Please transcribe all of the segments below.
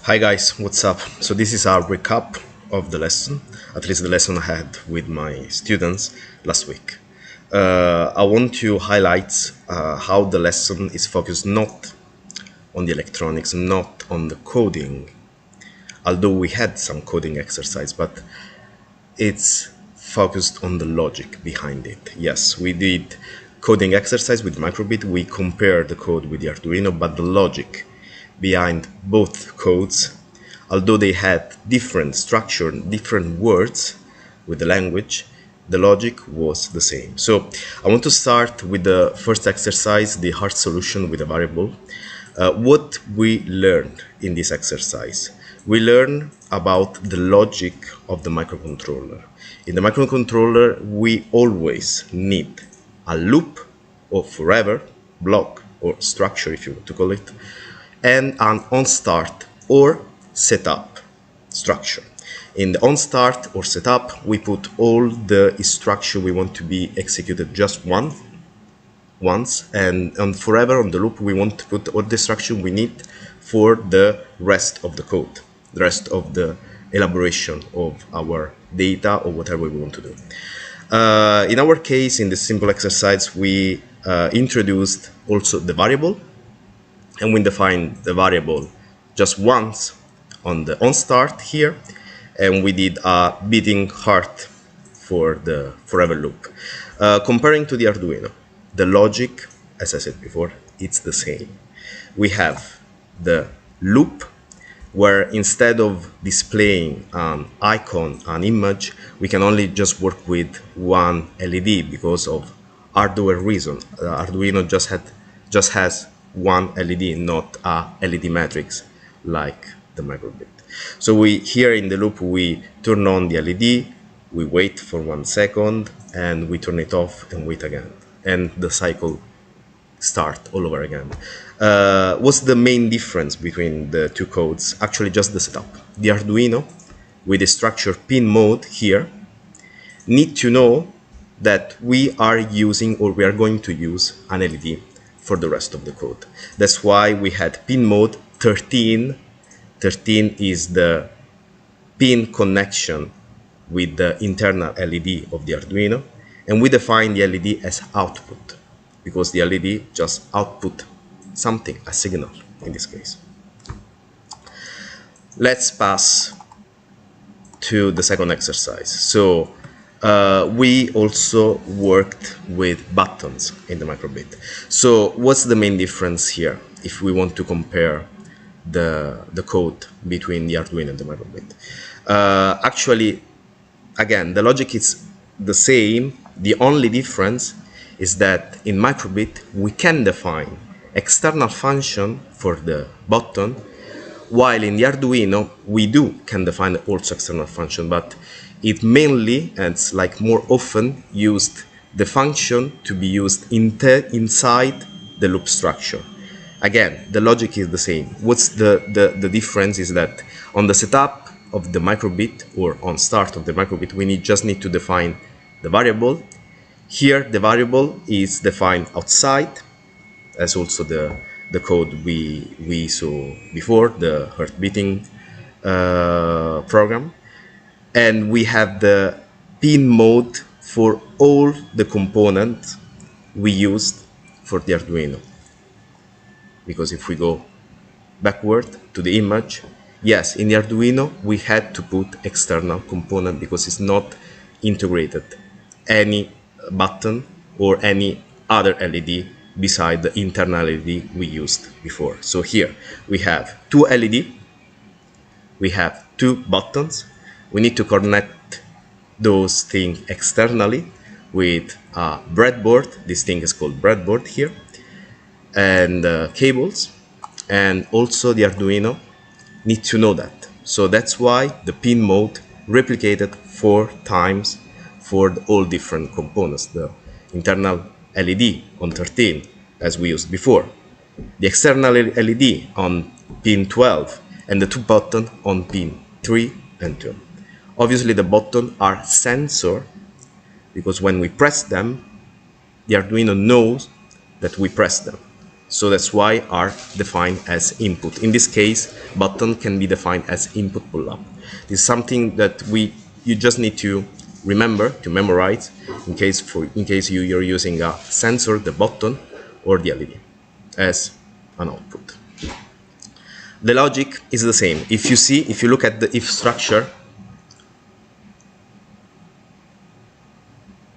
Hi guys, what's up? So this is our recap of the lesson, at least the lesson I had with my students last week. I want to highlight how the lesson is focused not on the electronics, not on the coding, although we had some coding exercise, but it's focused on the logic behind it. Yes, we did coding exercise with microbit, we compared the code with the Arduino, but the logic behind both codes, although they had different structure, different words with the language, the logic was the same. So I want to start with the first exercise, the hard solution with a variable. What we learned in this exercise? We learn about the logic of the microcontroller. In the microcontroller, we always need a loop or forever block or structure, if you want to call it, and an on start or setup structure. In the on start or setup, we put all the instruction we want to be executed just once, and on forever on the loop we want to put all the instruction we need for the rest of the code, the rest of the elaboration of our data or whatever we want to do. In our case, in this simple exercise, we introduced also the variable, and we define the variable just once on the on start here, and we did a beating heart for the forever loop. Comparing to the Arduino, the logic, as I said before, it's the same. We have the loop where instead of displaying an icon, an image, we can only just work with one LED because of hardware reason. Arduino just has one LED, not a LED matrix like the microbit. So we here in the loop we turn on the LED, we wait for 1 second, and we turn it off and wait again, and the cycle start all over again. What's the main difference between the two codes? Actually, just the setup. The Arduino, with the structure pin mode here, need to know that we are using or we are going to use an LED for the rest of the code. That's why we had pin mode 13. 13 is the pin connection with the internal LED of the Arduino, and we define the LED as output because the LED just output something, a signal in this case. Let's pass to the second exercise. So we also worked with buttons in the microbit. So what's the main difference here if we want to compare the code between the Arduino and the microbit? Actually, again, the logic is the same. The only difference is that in microbit we can define external function for the button, while in the Arduino we can define also external function, but it mainly, and it's like more often used, the function to be used inside the loop structure. Again, the logic is the same. What's the difference is that on the setup of the microbit or on start of the microbit, we just need to define the variable. Here the variable is defined outside, as also the code we saw before, the heart beating program. And we have the pin mode for all the components we used for the Arduino. Because if we go backward to the image, yes, in the Arduino we had to put external component because it's not integrated any button or any other LED beside the internal LED we used before. So here we have two LED, we have two buttons. We need to connect those things externally with a breadboard. This thing is called breadboard here, and cables, and also the Arduino need to know that. So that's why the pin mode replicated 4 times for all different components. The internal LED on 13 as we used before, the external LED on pin 12, and the 2 buttons on pin 3 and 2. Obviously the buttons are sensor because when we press them, the Arduino knows that we press them. So that's why are defined as input. In this case, button can be defined as input pull-up. This is something that you just need to remember, to memorize, in case you're using a sensor, the button, or the LED as an output. The logic is the same. If you look at the if structure,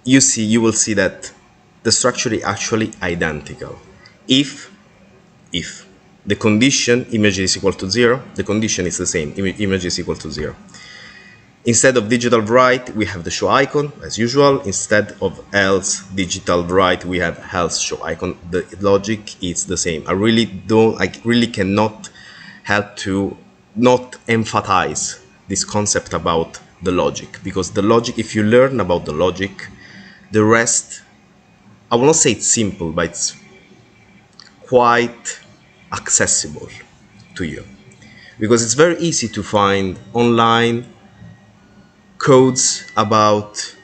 you will see that the structure is actually identical. If the condition image is equal to 0, the condition is the same, image is equal to 0. Instead of digital write, we have the show icon as usual. Instead of else digital write, we have else show icon. The logic is the same. I really cannot help to not emphasize this concept about the logic, because the logic, if you learn about the logic, the rest, I will not say it's simple, but it's quite accessible to you, because it's very easy to find online codes about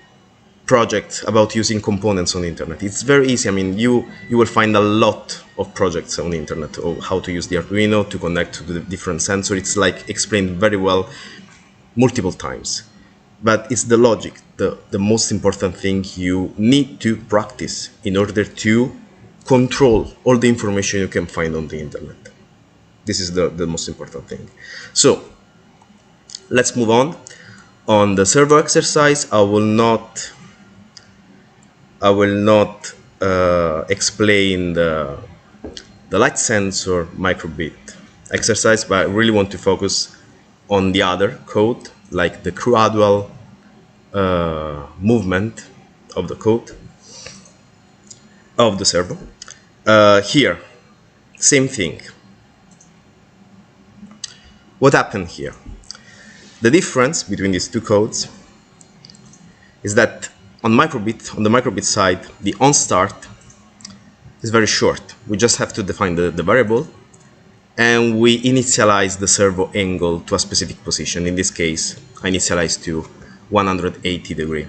projects, about using components on the internet. It's very easy. I mean, you will find a lot of projects on the internet of how to use the Arduino to connect to the different sensors. It's like explained very well multiple times. But it's the logic, the most important thing you need to practice in order to control all the information you can find on the internet. This is the most important thing. So let's move on. On the servo exercise, I will not explain the light sensor microbit exercise, but I really want to focus on the other code, like the gradual movement of the code of the servo. Here, same thing. What happened here? The difference between these two codes is that on the microbit side, the on start is very short. We just have to define the variable, and we initialize the servo angle to a specific position. In this case, I initialize to 180 degree.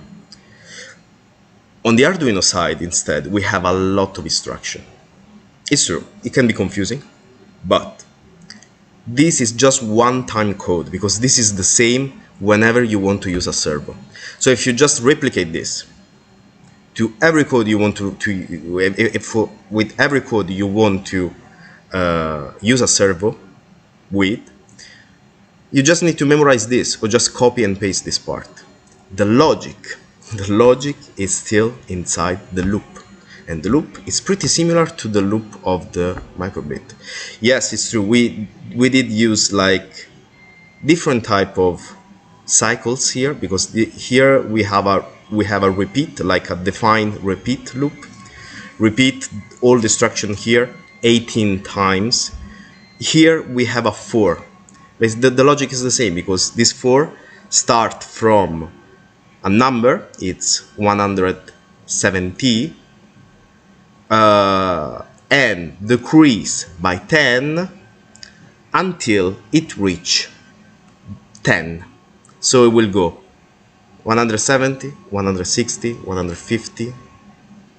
On the Arduino side, instead, we have a lot of instruction. It's true, it can be confusing, but this is just one-time code, because this is the same whenever you want to use a servo. So if you just replicate this to every code you want with every code you want to use a servo with, you just need to memorize this or just copy and paste this part. The logic is still inside the loop, and the loop is pretty similar to the loop of the microbit. Yes, it's true, we did use like different type of cycles here, because here we have a repeat, like a defined repeat loop. Repeat all the instruction here 18 times. Here we have a for. The logic is the same, because this for start from a number, it's 170, and decrease by 10 until it reach 10. So it will go 170, 160, 150,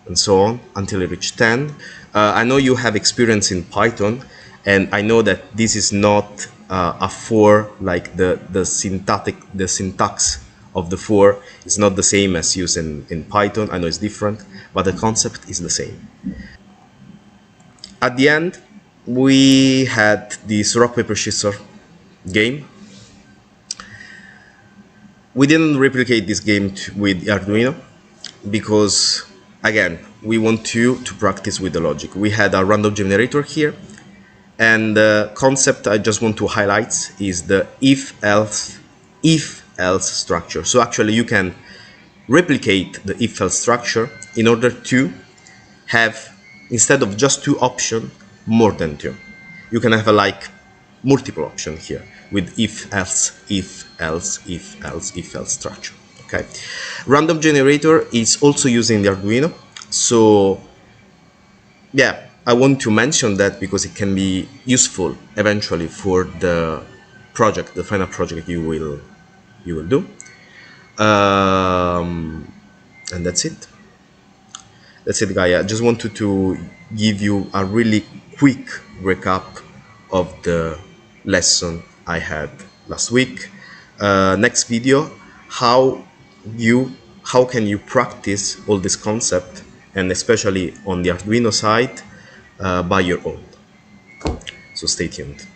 and so on until it reach 10. I know you have experience in Python, and I know that this is not a for, like the syntax of the for is not the same as used in Python. I know it's different, but the concept is the same. At the end, we had this rock paper scissors game. We didn't replicate this game with Arduino because, again, we want to practice with the logic. We had a random generator here, and the concept I just want to highlight is the if-else structure. So actually you can replicate the if-else structure in order to have, instead of just two options, more than two. You can have like multiple options here with if-else structure. Okay. Random generator is also using the Arduino. So yeah, I want to mention that because it can be useful eventually for the project, the final project you will do. And that's it. That's it, guys. I just wanted to give you a really quick recap of the lesson I had last week. Next video, how you how can you practice all this concept, and especially on the Arduino side, by your own. So stay tuned.